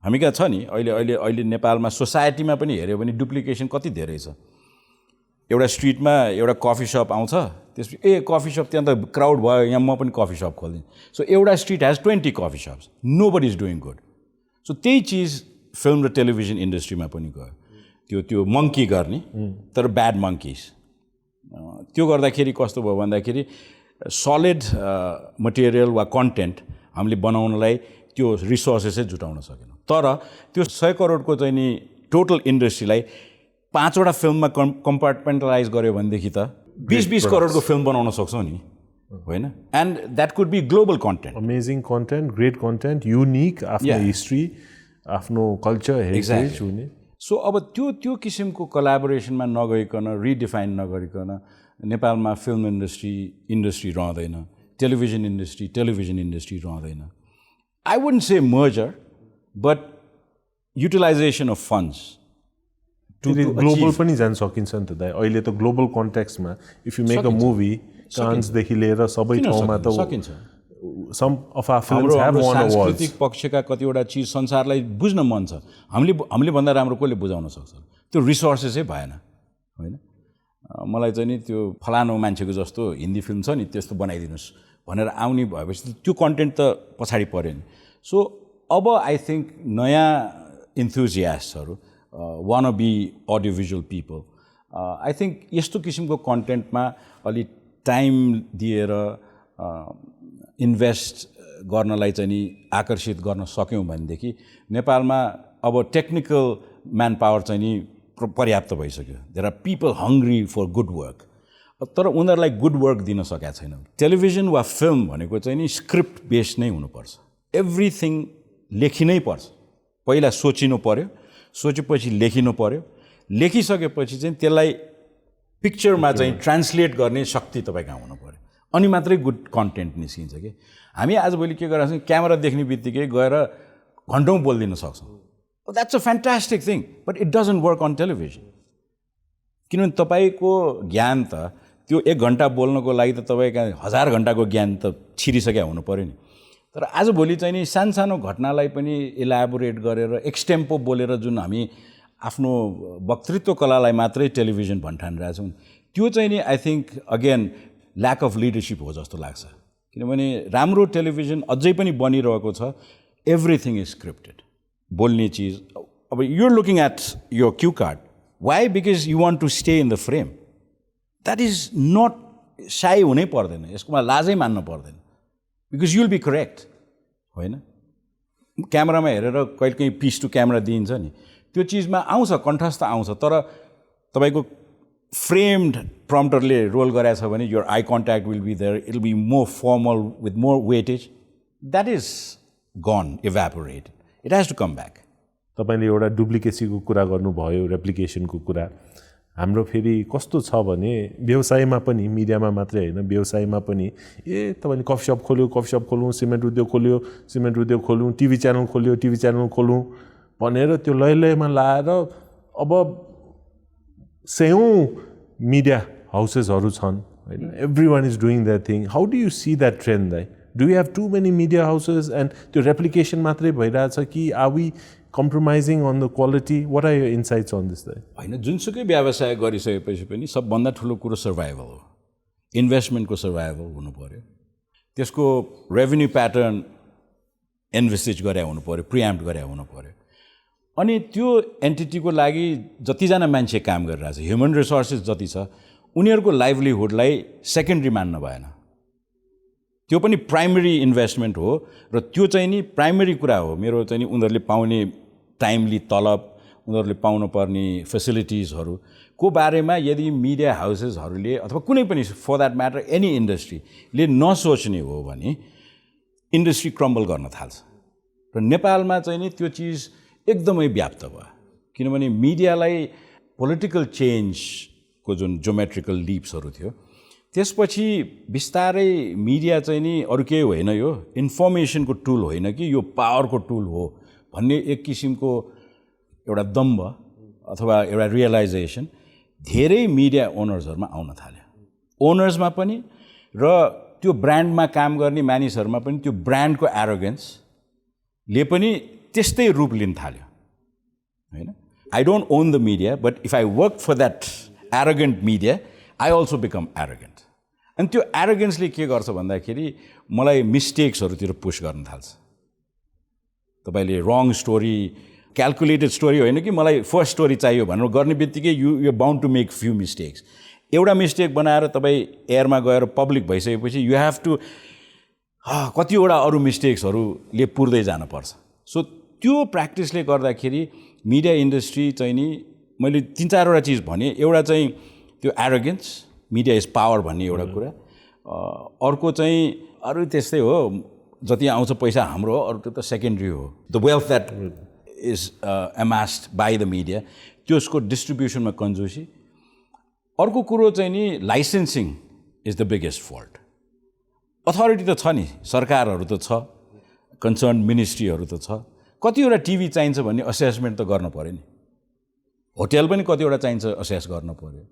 हामी कहाँ छ नि अहिले नेपालमा सोसाइटीमा पनि हेऱ्यो भने डुप्लिकेसन कति धेरै छ एउटा स्ट्रिटमा एउटा कफी सप आउँछ त्यसपछि कफी सप त्यहाँ त क्राउड भयो यहाँ म पनि कफी सप खोलिदिन्छु सो एउटा street has 20 coffee shops nobody is doing good so त्यही चिज फिल्म र टेलिभिजन इन्डस्ट्रीमा पनि गयो त्यो मङ्की गर्ने तर ब्याड मङ्किज त्यो गर्दाखेरि कस्तो भयो भन्दाखेरि सलिड मटेरियल वा कन्टेन्ट हामीले बनाउनलाई त्यो रिसोर्सेसै जुटाउन सकेनौँ तर त्यो 100 करोडको चाहिँ नि टोटल इन्डस्ट्रीलाई 5वटा फिल्ममा कम्पार्टमेन्टलाइज गर्यो भनेदेखि त 20 करोडको फिल्म बनाउन सक्छौँ नि होइन and that could be global content amazing content great content unique आफ्नो हिस्ट्री आफ्नो कल्चर हेरिटेज हुने सो अब त्यो किसिमको कोलाबोरेसनमा नगइकन रिडिफाइन नगरिकन नेपालमा फिल्म इन्डस्ट्री रहँदैन टेलिभिजन इन्डस्ट्री रहँदैन I wouldn't say merger but utilisation of funds global पनि जान सकिन्छ नि त दाइ अहिले त ग्लोबल कन्टेक्स्टमा if you make a movie कान्सदेखि लिएर सबै ठाउँमा त सकिन्छ some of our films have one awards सांस्कृतिक पक्षका कतिवटा चिज संसारलाई बुझ्न मन छ हामीले भन्दा राम्रो कसले बुझाउन सक्छ त्यो रिसोर्सेसै भएन होइन मलाई चाहिँ नि त्यो फलानो मान्छेको जस्तो हिन्दी फिल्म छ नि त्यस्तो बनाइदिनुस् भनेर आउने भएपछि त्यो कन्टेन्ट त पछाडि पर्यो नि सो अब आई थिङ्क नयाँ इन्थुजियास्टहरू wannabe audio visual people I think यस्तो किसिमको कन्टेन्टमा अलि टाइम दिएर इन्भेस्ट गर्नलाई चाहिँ नि आकर्षित गर्न सक्यौँ भनेदेखि नेपालमा अब टेक्निकल म्यान पावर चाहिँ नि पर्याप्त भइसक्यो there are people hungry for good work तर उनीहरूलाई गुड वर्क दिन सकेका छैनौँ टेलिभिजन वा फिल्म भनेको चाहिँ नि स्क्रिप्ट बेस्ड नै हुनुपर्छ एभ्रिथिङ लेखिनै पर्छ पहिला सोचिनु पर्यो सोचेपछि लेखिनु पर्यो लेखिसकेपछि चाहिँ त्यसलाई पिक्चरमा चाहिँ ट्रान्सलेट गर्ने शक्ति तपाईँको हुनु पर्यो अनि मात्रै गुड कन्टेन्ट निस्किन्छ कि हामी आजभोलि के गरिरहेको छौँ क्यामेरा देख्ने बित्तिकै गएर घन्टौँ बोलिदिन सक्छौँ that's a fantastic thing but it doesn't work on television किनभने तपाईँको ज्ञान त त्यो 1 घन्टा बोल्नको लागि त तपाईँका 1000 घन्टाको ज्ञान त छिरिसक्या हुनु पऱ्यो नि तर आजभोलि चाहिँ नि सानो घटनालाई पनि इलाबोरेट गरेर एक्सटेम्पो बोलेर जुन हामी आफ्नो वक्तृत्व कलालाई मात्रै टेलिभिजन भन्ठानिरहेको छौँ त्यो चाहिँ नि I think again lack of leadership हो जस्तो लाग्छ किनभने राम्रो टेलिभिजन अझै पनि बनिरहेको छ एभ्रिथिङ इज स्क्रिप्टेड बोल्ने चिज अब you're looking at your cue card why because you want to stay in the frame that is not साई हुनै पर्दैन यसकोमा लाजै मान्नु पर्दैन because you will be correct होइन क्यामेरामा हेरेर कहिले काहीँ पिस टु क्यामेरा दिइन्छ नि त्यो चिजमा आउँछ कन्ठस्थ आउँछ तर तपाईँको फ्रेम्ड प्रम्प्टरले रोल गरेछ भने your eye contact will be there it will be more formal with more weightage that is gone evaporated it has to come back तपाईँले एउटा डुप्लिकेसीको कुरा गर्नुभयो रेप्लिकेसनको कुरा हाम्रो फेरि कस्तो छ भने व्यवसायमा पनि मिडियामा मात्रै होइन व्यवसायमा पनि तपाईँले कफी सप खोल्यौँ सिमेन्ट उद्योग खोल्यौँ टिभी च्यानल खोल्यौँ भनेर त्यो लयमा लाएर अब सयौँ मिडिया हाउसेसहरू छन् होइन everyone is doing that thing how do you see that trend दाइ do you have too many media houses and त्यो रेप्लिकेसन मात्रै भइरहेछ कि are we compromising on the quality what are your insights on this दाइ होइन जुनसुकै व्यवसाय गरिसकेपछि पनि सबभन्दा ठुलो कुरो सर्भाइभल हो इन्भेस्टमेन्टको सर्भाइभल हुनु पऱ्यो त्यसको रेभेन्यू प्याटर्न इन्भेस्टेज गरे हुनु पऱ्यो प्रिएम्प्ट गरे हुनु पऱ्यो अनि त्यो एन्टिटीको लागि जतिजना मान्छे काम गरिरहेछ ह्युमन रिसोर्सेस जति छ उनीहरूको लाइभलीहुडलाई सेकेन्डरी मान्न भएन त्यो पनि प्राइमरी इन्भेस्टमेन्ट हो र त्यो चाहिँ नि प्राइमरी कुरा हो मेरो चाहिँ नि उनीहरूले पाउने टाइमली तलब उनीहरूले पाउनुपर्ने फेसिलिटिजहरूको बारेमा यदि मिडिया हाउसेसहरूले अथवा कुनै पनि फर द्याट म्याटर एनी इन्डस्ट्रीले नसोच्ने हो भने इन्डस्ट्री क्रम्बल गर्न थाल्छ र नेपालमा चाहिँ नि त्यो चिज एकदमै व्याप्त भयो किनभने मिडियालाई पोलिटिकल चेन्जको को जुन ज्योमेट्रिकल लिप्सहरू थियो त्यसपछि बिस्तारै मिडिया चाहिँ नि अरू केही होइन यो इन्फर्मेसनको टुल होइन कि यो पावरको टुल हो भन्ने एक किसिमको एउटा दम्भ अथवा एउटा रियलाइजेसन धेरै मिडिया ओनर्सहरूमा आउन थाल्यो ओनर्समा पनि र त्यो ब्रान्डमा काम गर्ने मानिसहरूमा पनि त्यो ब्रान्डको एरोगेन्सले पनि त्यस्तै रूप लिन थाल्यो हैन I don't own the media but if I work for that arrogant media I also become arrogant अनि त्यो एरोगेन्सले के गर्छ भन्दाखेरि मलाई मिस्टेक्सहरूतिर पुस गर्न थाल्छ तपाईँले रङ स्टोरी क्यालकुलेटेड स्टोरी होइन कि मलाई फर्स्ट स्टोरी चाहियो भनेर गर्ने बित्तिकै you bound to make few mistakes एउटा मिस्टेक बनाएर तपाईँ एयरमा गएर पब्लिक भइसकेपछि यु हेभ टु कतिवटा अरू मिस्टेक्सहरूले पुर्दै जानुपर्छ सो त्यो प्र्याक्टिसले गर्दाखेरि मिडिया इन्डस्ट्री चाहिँ नि मैले 3-4वटा चिज भने एउटा चाहिँ त्यो एरोगेन्स मिडिया इज पावर भन्ने एउटा कुरा अर्को चाहिँ अरू त्यस्तै हो जति आउँछ पैसा हाम्रो हो अरू त्यो त सेकेन्डरी हो the wealth that is amassed by the media त्यसको डिस्ट्रिब्युसनमा कन्जुसी अर्को कुरो चाहिँ नि licensing is the biggest fault authority त छ नि सरकारहरू त छ कन्सर्न मिनिस्ट्रीहरू त छ कतिवटा टिभी चाहिन्छ भन्ने असेसमेन्ट त गर्न पऱ्यो नि होटेल पनि कतिवटा चाहिन्छ असेस गर्न पऱ्यो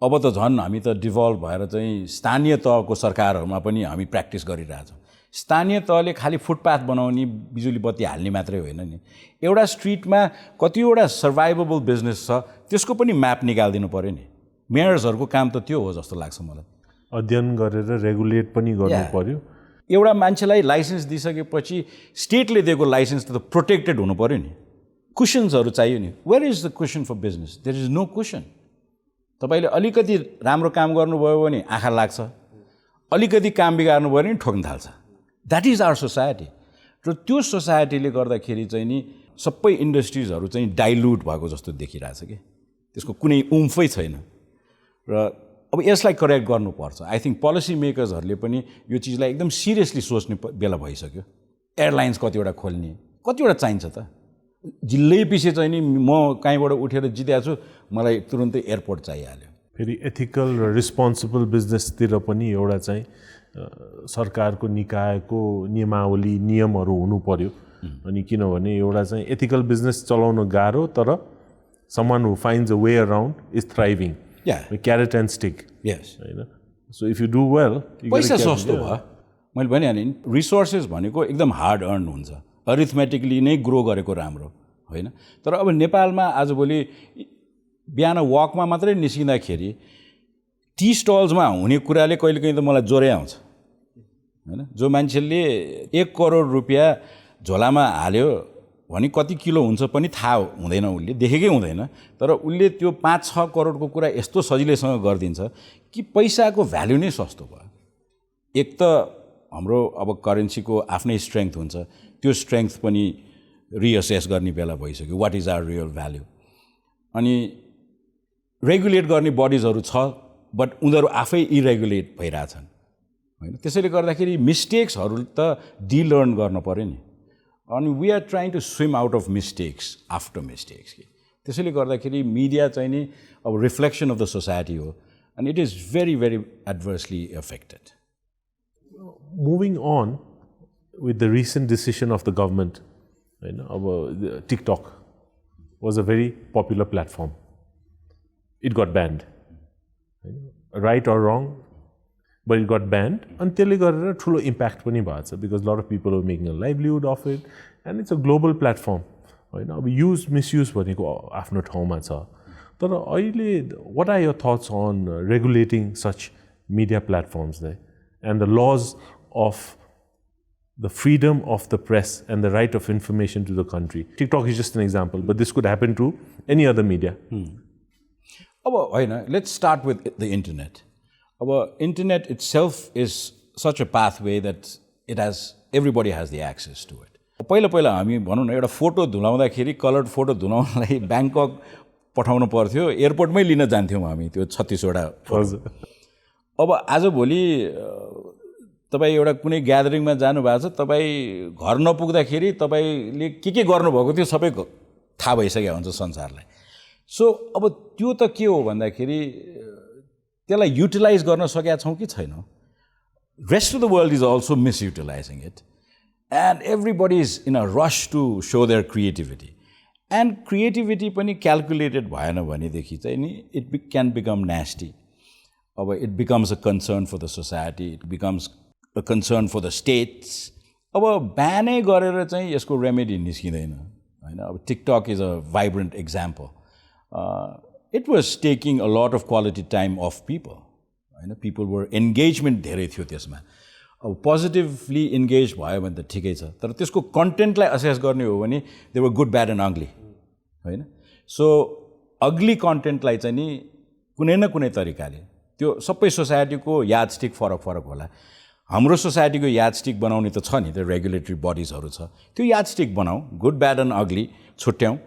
अब त झन् हामी त डिभल्भ भएर चाहिँ स्थानीय तहको सरकारहरूमा पनि हामी प्र्याक्टिस गरिरहेछौँ स्थानीय तहले खालि फुटपाथ बनाउने बिजुली बत्ती हाल्ने मात्रै होइन नि एउटा स्ट्रिटमा कतिवटा सर्भाइभेबल बिजनेस छ त्यसको पनि म्याप निकालिदिनु पऱ्यो नि मेयर्सहरूको काम त त्यो हो जस्तो लाग्छ मलाई अध्ययन गरेर रेगुलेट पनि गर्नु पर्यो एउटा मान्छेलाई लाइसेन्स दिइसकेपछि स्टेटले दिएको लाइसेन्स त प्रोटेक्टेड हुनु पऱ्यो नि कुसन्सहरू चाहियो नि where is the cushion for business there is no cushion तपाईँले अलिकति राम्रो काम गर्नुभयो भने आँखा लाग्छ अलिकति काम बिगार्नु भयो भने ठोक्न थाल्छ द्याट इज आवर सोसाइटी र त्यो सोसाइटीले गर्दाखेरि चाहिँ नि सबै इन्डस्ट्रिजहरू चाहिँ डाइल्युट भएको जस्तो देखिरहेछ कि त्यसको कुनै उम्फै छैन र अब यसलाई करेक्ट गर्नुपर्छ आई थिङ्क पोलिसी मेकर्सहरूले पनि यो चिजलाई एकदम सिरियसली सोच्ने बेला भइसक्यो एयरलाइन्स कतिवटा खोल्ने कतिवटा चाहिन्छ त जिल्लै पछि चाहिँ नि म कहीँबाट उठेर जितेको छु मलाई तुरुन्तै एयरपोर्ट चाहिहाल्यो फेरि एथिकल र रिस्पोन्सिबल बिजनेसतिर पनि एउटा चाहिँ सरकारको निकायको नियमावली नियमहरू हुनु पर्यो अनि किनभने एउटा चाहिँ एथिकल बिजनेस चलाउन गाह्रो तर someone who finds a way around is thriving carrot and stick होइन so if you do well पैसा सस्तो भयो मैले भनिहालेँ नि रिसोर्सेस भनेको एकदम हार्ड अर्न हुन्छ अरिथमेटिकली नै ग्रो गरेको राम्रो होइन तर अब नेपालमा आजभोलि बिहान वकमा मात्रै निस्किँदाखेरि टी स्टल्समा हुने कुराले कहिलेकाहीँ त मलाई ज्वरै आउँछ होइन जो मान्छेले 1 करोड रुपियाँ झोलामा हाल्यो भने कति किलो हुन्छ पनि थाहा हुँदैन उसले देखेकै हुँदैन तर उसले त्यो 5-6 करोडको कुरा यस्तो सजिलैसँग गरिदिन्छ कि पैसाको भ्याल्यु नै सस्तो भयो एक त हाम्रो अब करेन्सीको आफ्नै स्ट्रेङ्थ हुन्छ त्यो स्ट्रेङ्थ पनि रिअसेस गर्ने बेला भइसक्यो what is our real value अनि रेगुलेट गर्ने बडिजहरू छ बट उनीहरू आफै इरेगुलेट भइरहेछन् होइन त्यसैले गर्दाखेरि मिस्टेक्सहरू त डिलर्न गर्न पऱ्यो नि अनि we are trying to swim out of mistakes after mistakes कि त्यसैले गर्दाखेरि मिडिया चाहिँ नि अब रिफ्लेक्सन अफ द सोसाइटी हो and it is very very adversely affected moving on with the recent decision of the government, you know, TikTok was a very popular platform. It got banned, right or wrong, but it got banned. And त्यसले गरेर ठुलो impact पनि भएको छ because a lot of people are making a livelihood of it, and it's a global platform. होइन अब use misuse भनेको आफ्नो ठाउँमा छ तर अहिले what are your thoughts on regulating such media platforms there and the laws of the freedom of the press and the right of information to the country? TikTok is just an example, but this could happen to any other media. अब होइन let's start with the internet. अब internet itself is such a pathway that everybody has the access to it. पहिला हामी भनौँ न एउटा photo धुलाउँदाखेरि coloured photo धुलाउनलाई Bangkok पठाउनु पर्थ्यो एयरपोर्टमै लिन जान्थ्यौँ हामी त्यो 36वटा फोटो अब आजभोलि तपाईँ एउटा कुनै ग्यादरिङमा जानुभएको छ तपाईँ घर नपुग्दाखेरि तपाईँले के गर्नुभएको थियो सबै थाहा भइसकेको हुन्छ संसारलाई सो अब त्यो त के हो भन्दाखेरि त्यसलाई युटिलाइज गर्न सकेका छौँ कि छैनौँ rest of the world is also misutilizing it and everybody is in a rush to show their creativity and creativity पनि calculated भएन भनेदेखि चाहिँ नि it can become nasty अब it becomes a concern for the society it becomes a concern for the states अब ब्यानै गरेर चाहिँ यसको रेमेडी निस्किँदैन हैन अब TikTok is a vibrant example it was taking a lot of quality time off people हैन people were engagement धेरै थियो त्यसमा अब पोजिटिभली इन्गेज भयो भने त ठिकै छ तर त्यसको कन्टेन्टलाई असेस गर्ने हो भने they were good bad and ugly हैन सो अग्ली कन्टेन्टलाई चाहिँ नि कुनै न कुनै तरिकाले त्यो सबै सोसाइटीको याडस्टिक फरक फरक होला हाम्रो सोसाइटीको याडस्टिक बनाउने त छ नि त्यो रेगुलेटरी बडिजहरू छ त्यो याडस्टिक बनाऊ गुड ब्याड एन्ड अग्ली छुट्याउँ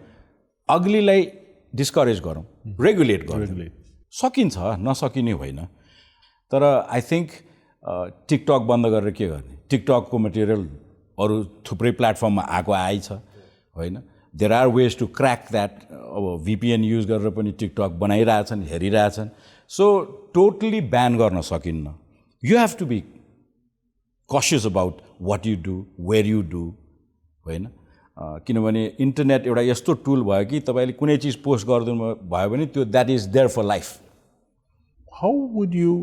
अग्लीलाई डिस्करेज गरौँ रेगुलेट गरौँ सकिन्छ नसकिने होइन तर आई थिङ्क टिकटक बन्द गरेर के गर्ने टिकटकको मटेरियल अरू थुप्रै प्लेटफर्ममा आएको आइछ होइन there are ways to crack that अब भिपिएन युज गरेर पनि टिकटक बनाइरहेछन् हेरिरहेछन् सो टोटली ब्यान गर्न सकिन्न you have to be cautious about what you do where you do होइन किनभने इन्टरनेट एउटा यस्तो टुल भयो कि तपाईँले कुनै चिज पोस्ट गरिदिनु भयो भने त्यो that is there for life how would you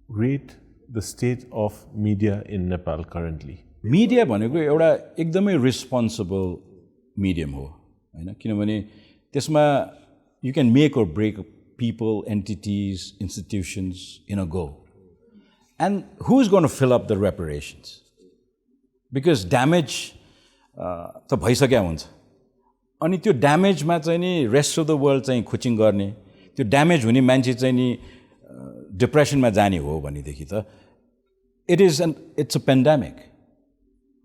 rate the state of media in Nepal currently? Media भनेको एउटा एकदमै responsible medium हो हैन किनभने त्यसमा you can make or break people, entities, institutions in a go. And who is going to fill up the reparations? Because damage त भइसक्या हुन्छ अनि त्यो ड्यामेजमा चाहिँ नि रेस्ट अफ द वर्ल्ड चाहिँ खुचिङ गर्ने त्यो ड्यामेज हुने मान्छे चाहिँ नि डिप्रेसनमा जाने हो भनेदेखि त इट्स अ पेन्डेमिक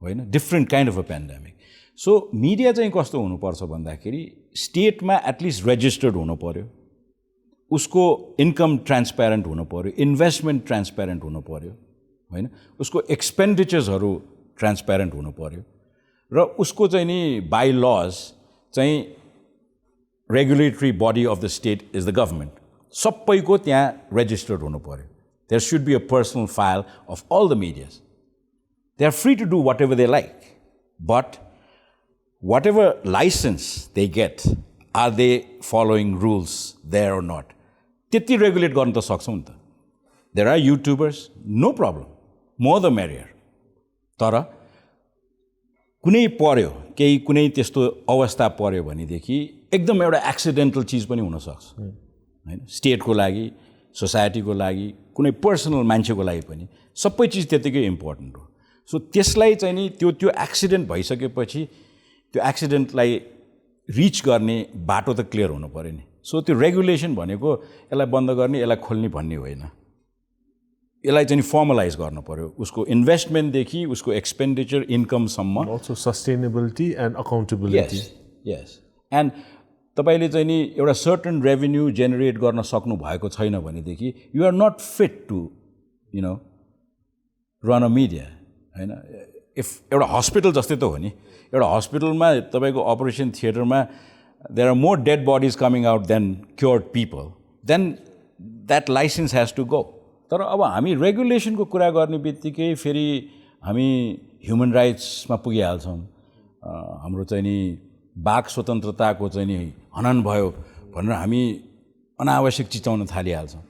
होइन different kind of a pandemic so media चाहिँ कस्तो हुनुपर्छ भन्दाखेरि स्टेटमा एटलिस्ट रेजिस्टर्ड हुनु पर्यो उसको इन्कम ट्रान्सप्यारेन्ट हुनु पर्यो इन्भेस्टमेन्ट ट्रान्सप्यारेन्ट हुनु पर्यो होइन उसको एक्सपेन्डिचर्सहरू ट्रान्सप्यारेन्ट हुनु पर्यो र उसको चाहिँ नि बाई लज चाहिँ regulatory body of the state is the government सबैको त्यहाँ रेजिस्टर्ड हुनु पर्यो there should be a personal file of all the medias they are free to do whatever they like but whatever license they get are they following rules there or not त्यति regulate गर्न त सक्छौँ नि त there are YouTubers no problem more the merrier तर कुनै पर्यो केही कुनै त्यस्तो अवस्था पर्यो भनेदेखि एकदम एउटा एक्सिडेन्टल चिज पनि हुनसक्छ होइन स्टेटको लागि सोसाइटीको लागि कुनै पर्सनल मान्छेको लागि पनि सबै चिज त्यत्तिकै इम्पोर्टेन्ट हो सो त्यसलाई चाहिँ नि त्यो एक्सिडेन्ट भइसकेपछि त्यो एक्सिडेन्टलाई रिच गर्ने बाटो त क्लियर हुनु पऱ्यो नि सो त्यो रेगुलेसन भनेको यसलाई बन्द गर्ने यसलाई खोल्ने भन्ने होइन यसलाई चाहिँ फर्मलाइज गर्नु पर्यो उसको इन्भेस्टमेन्टदेखि उसको एक्सपेन्डिचर इन्कमसम्म also sustainability and accountability yes and तपाईँले चाहिँ नि एउटा सर्टन रेभेन्यू जेनेरेट गर्न सक्नु भएको छैन भनेदेखि you are not fit to you know run a media होइन इफ एउटा हस्पिटल जस्तै त हो नि एउटा हस्पिटलमा तपाईँको अपरेसन थिएटरमा there are more dead bodies coming out than cured people then that licence has to go तर अब हामी रेगुलेसनको कुरा गर्ने बित्तिकै फेरि हामी ह्युमन राइट्समा पुगिहाल्छौँ हाम्रो चाहिँ नि वाक स्वतन्त्रताको चाहिँ नि हनन भयो भनेर हामी अनावश्यक चिचाउन थालिहाल्छौँ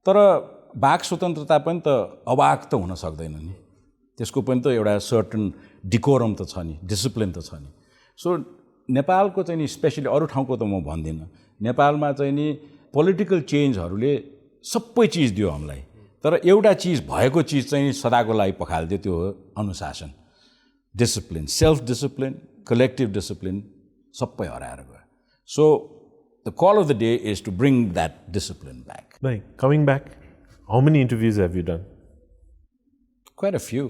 तर वाक स्वतन्त्रता पनि त अवाक त हुन सक्दैन नि त्यसको पनि त एउटा सर्टन डिकोरम त छ नि डिसिप्लिन त छ नि सो नेपालको चाहिँ नि स्पेसली अरू ठाउँको त म भन्दिनँ नेपालमा चाहिँ नि पोलिटिकल चेन्जहरूले सबै चिज दियो हामीलाई तर एउटा चिज भएको चिज चाहिँ सदाको लागि पखालिदियो त्यो हो अनुशासन discipline self discipline collective discipline सबै हराएर गयो so the call of the day is to bring that discipline back like coming back how many interviews have you done quite a few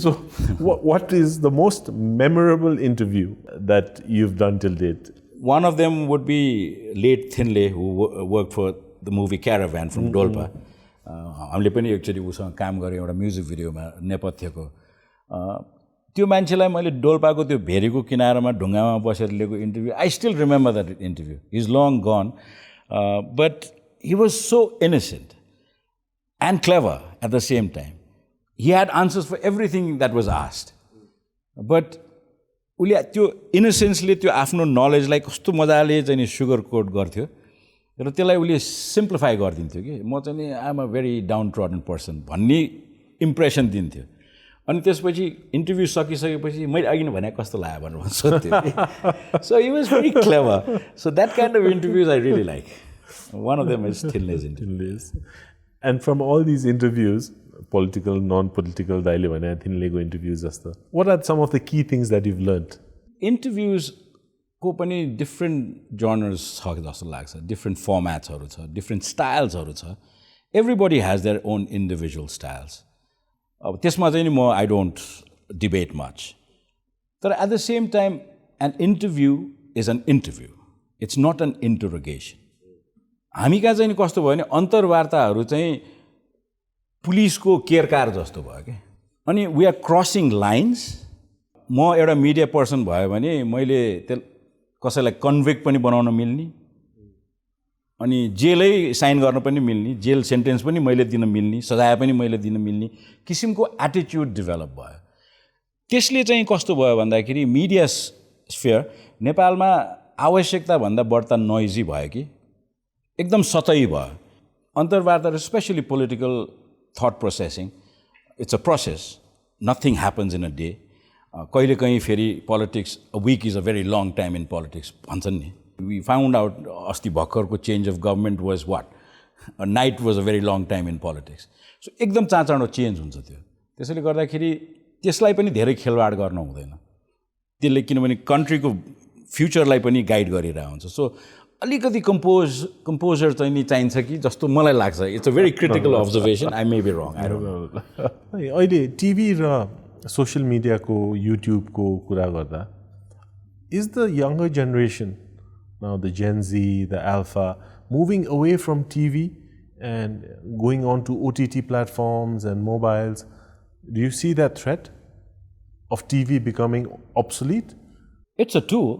so what is the most memorable interview that you've done till date one of them would be late Thinley who worked for the movie Caravan from Dolpa हामीले पनि actually उसँग काम गरे एउटा music भिडियोमा नेपथ्यको त्यो मान्छेलाई मैले डोल्पाको त्यो भेरीको किनारमा ढुङ्गामा बसेर लिएको interview I still remember that interview is long gun But he was so innocent and clever at the same time. He had answers for everything that was asked. But उसले त्यो इनोसेन्सले त्यो आफ्नो नलेजलाई कस्तो मजाले चाहिँ नि सुगर कोट गर्थ्यो र त्यसलाई उसले सिम्प्लिफाई गरिदिन्थ्यो कि म चाहिँ नि I am a very downtrodden person भन्ने इम्प्रेसन दिन्थ्यो अनि त्यसपछि इन्टरभ्यू सकिसकेपछि मैले अघि नै भने कस्तो लाग्यो भनेर सोध्थ्यो so he was very clever so that kind of interviews I really like one of them is timeless interviews And from all these interviews, political, non-political, daile bhane thinleko interviews jasta, what are some of the key things that you've learned? Interviews को पनि different genres छ जस्तो लाग्छ, different formats हरु छ, different styles हरु छ. Everybody has their own individual styles. अब त्यसमा चाहिँ नि म I don't debate much. तर at the same time, an interview is an interview. It's not an interrogation. हामी कहाँ चाहिँ कस्तो भयो भने अन्तर्वार्ताहरू चाहिँ पुलिसको केरकार जस्तो भयो के अनि वी आर क्रसिङ लाइन्स म एउटा मिडिया पर्सन भयो भने मैले कसैलाई कन्भिक्ट पनि बनाउन मिल्ने अनि जेलै साइन गर्न पनि मिल्ने जेल सेन्टेन्स पनि मैले दिन मिल्ने सजाय पनि मैले दिन मिल्ने किसिमको एटिट्युड डेभलप भयो त्यसले चाहिँ कस्तो भयो भन्दाखेरि मिडिया स्फियर नेपालमा आवश्यकता भन्दा बढ्ता नोइजी भयो कि एकदम सतही भयो अन्तर्वार्ता specially political thought processing it's a process nothing happens in a day कहिलेकाहीँ फेरि politics a week is a very long time in politics भन्छन् नि वी फाउन्ड आउट अस्ति भर्खरको change of government was what night was a very long time in politics so एकदम चाँडो change हुन्छ त्यो त्यसैले गर्दाखेरि त्यसलाई पनि धेरै खेलवाड गर्न हुँदैन त्यसले किनभने कन्ट्रीको फ्युचरलाई पनि गाइड गरिरहेको हुन्छ सो अलिकति कम्पोजर चाहिँ नि चाहिन्छ कि जस्तो मलाई लाग्छ it's a very critical observation I may be wrong I don't know अहिले टिभी र सोसियल मिडियाको युट्युबको कुरा गर्दा is the younger generation now the gen Z the alpha moving away from TV and going on to OTT platforms and mobiles do you see that threat of TV becoming obsolete? It's a tool,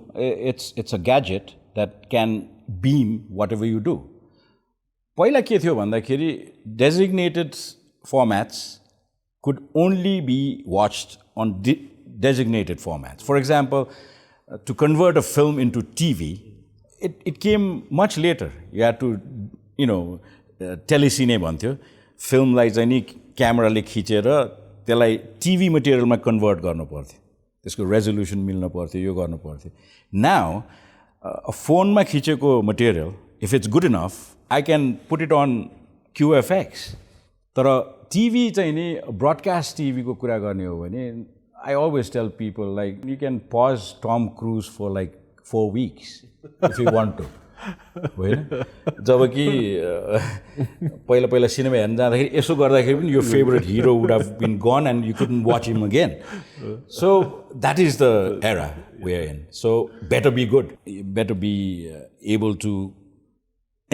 it's a gadget that can beam whatever you do. पहिला के थियो भन्दाखेरि designated formats could only be watched on designated formats. For example, to convert a film into TV, it came much later. You had to, telecine भन्थ्यो फिल्मलाई चाहिँ नि क्यामेराले खिचेर त्यसलाई टिभी मटेरियलमा कन्भर्ट गर्नु पर्थ्यो त्यसको रेजोल्युसन मिल्न पर्थ्यो यो गर्नु पर्थ्यो नाउ फोनमा खिचेको material if it's good enough I can put it on QFX तर टिभी चाहिँ नि ब्रडकास्ट टिभीको कुरा गर्ने हो भने I always tell people like you can pause Tom Cruise for like 4 weeks if you want to होइन जब कि पहिला सिनेमा हेर्न जाँदाखेरि यसो गर्दाखेरि पनि यो favourite hero would have been gone and you couldn't watch him again so that is the era we are in so better be good better be able to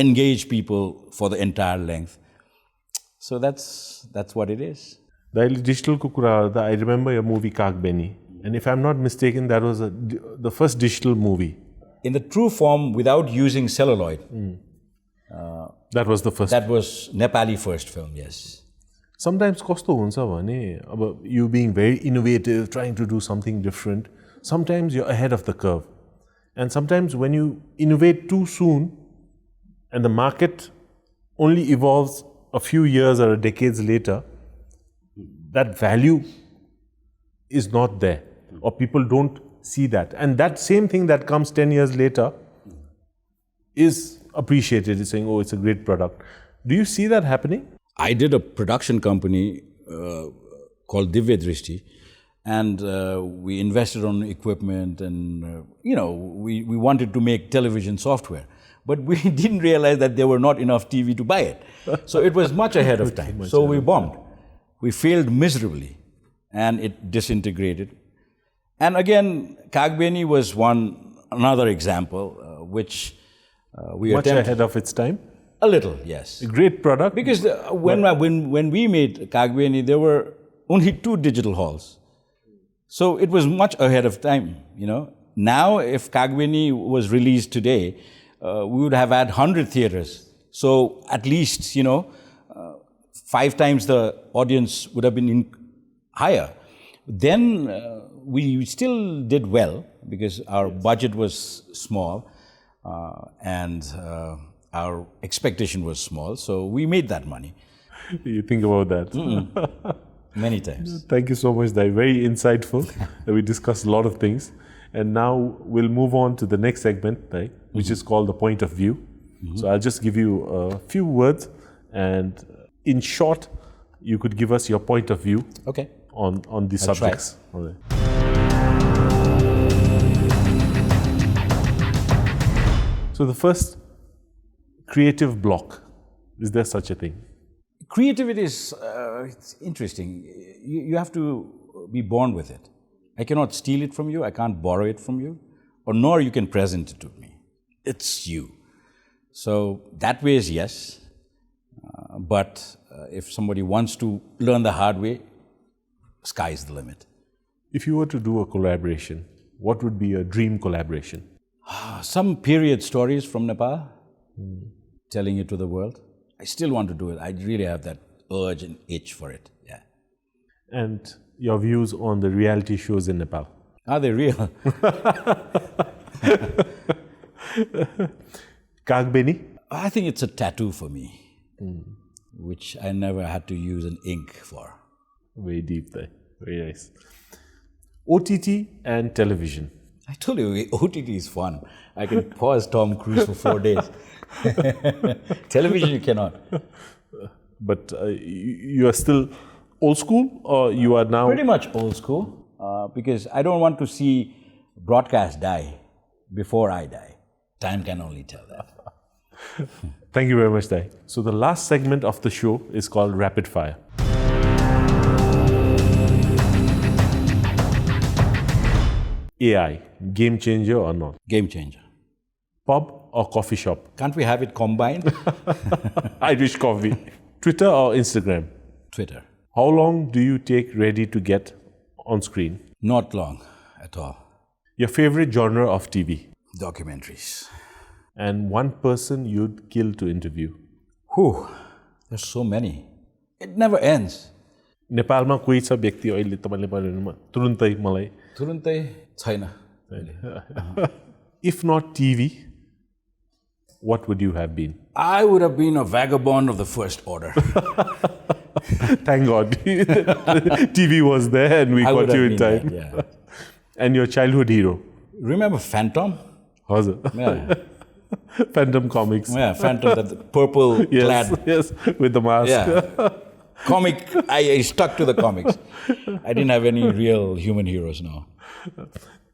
engage people for the entire length. So that's what it is. The digital kukura, I remember a movie Kagbeni, and if I'm not mistaken, that was the first digital movie. In the true form, without using celluloid. That was the first. That was Nepali first film, yes. Sometimes kosto huncha bhane, you being very innovative, trying to do something different. Sometimes you're ahead of the curve, and sometimes when you innovate too soon. And the market only evolves a few years or decades later, that value is not there, or people don't see that. And that same thing that comes 10 years later is appreciated, is saying, oh, it's a great product. Do you see that happening? I did a production company called Divya Drishti, and we invested on equipment and, we wanted to make television software. But we didn't realize that there were not enough TV to buy it. So it was much ahead of time. So we bombed. We failed miserably. And it disintegrated. And again, Kagbeni was another example, which we much attempted. Ahead of its time? A little, yes. A great product? Because when we made Kagbeni, there were only 2 digital halls. So it was much ahead of time, Now, if Kagbeni was released today, we would have had 100 theaters. So at least, 5 times the audience would have been higher. Then we still did well because our budget was small and our expectation was small. So we made that money. You think about that. Many times. Thank you so much, Dai. Very insightful. We discussed a lot of things. And now we'll move on to the next segment, Dai, which is called the point of view. So I'll just give you a few words, and in short, you could give us your point of view on these subjects. Okay. So the first, creative block. Is there such a thing? Creativity is it's interesting. You have to be born with it. I cannot steal it from you. I can't borrow it from you, or nor you can present it to me. It's you. So that way is yes. But if somebody wants to learn the hard way, sky's the limit. If you were to do a collaboration, what would be a dream collaboration? Some period stories from Nepal, telling it to the world. I still want to do it. I really have that urge and itch for it. Yeah. And your views on the reality shows in Nepal? Are they real? Kagbeni? I think it's a tattoo for me, which I never had to use an ink for. Very deep there. Very nice. OTT and television. I told you, OTT is fun. I can pause Tom Cruise for 4 days. Television, you cannot. But you are still old school, or you are now? Pretty much old school, because I don't want to see broadcast die before I die. Time can only tell that. Thank you very much, Dai. So the last segment of the show is called Rapid Fire. AI, game changer or not? Game changer. Pub or coffee shop? Can't we have it combined? Irish coffee. Twitter or Instagram? Twitter. How long do you take ready to get on screen? Not long at all. Your favorite genre of TV? Documentaries. And one person you'd kill to interview? Whew, there's so many. It never ends. नेपालमा कोही छ व्यक्ति अहिले तपाईले भन्नुमा तुरुन्तै मलाई? तुरुन्तै छैन. If not TV, what would you have been? I would have been a vagabond of the first order. Thank God. TV was there and we got you in time. That, yeah. And your childhood hero? Remember Phantom? Hazır. Yeah. Phantom comics. Yeah, Phantom, that purple clad. Yes, with the mask. Yeah. Comic, I stuck to the comics. I didn't have any real human heroes now.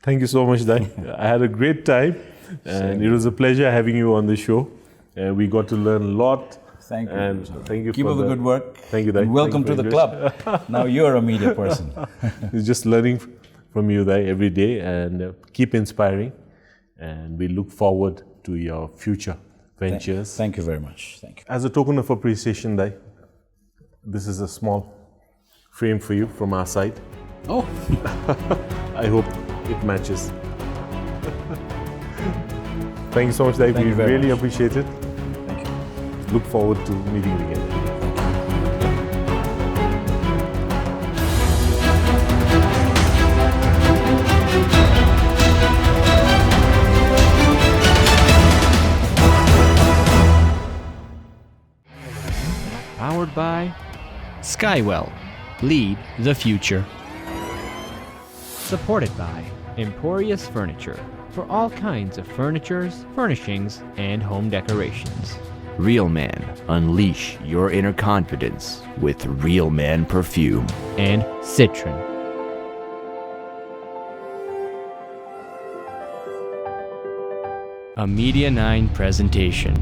Thank you so much, Dai. I had a great time. And it was a pleasure having you on the show. We got to learn a lot. Thank you. And thank you Keep for up the good work. Thank you, Dai. And welcome to the club. Now you're a media person. It's just learning from you, Dai, every day, and keep inspiring. And we look forward to your future ventures. Thank you very much. Thank you. As a token of appreciation, Dai, this is a small frame for you from our side. Oh. I hope it matches. Thank you so much, Dai. We really appreciate it. Thank you. Look forward to meeting you again. Powered by Skywell. Lead the future. Supported by Emporious Furniture for all kinds of furnitures, furnishings, and home decorations. Real Man, unleash your inner confidence with Real Man perfume. And Citron. A Media9 Presentation.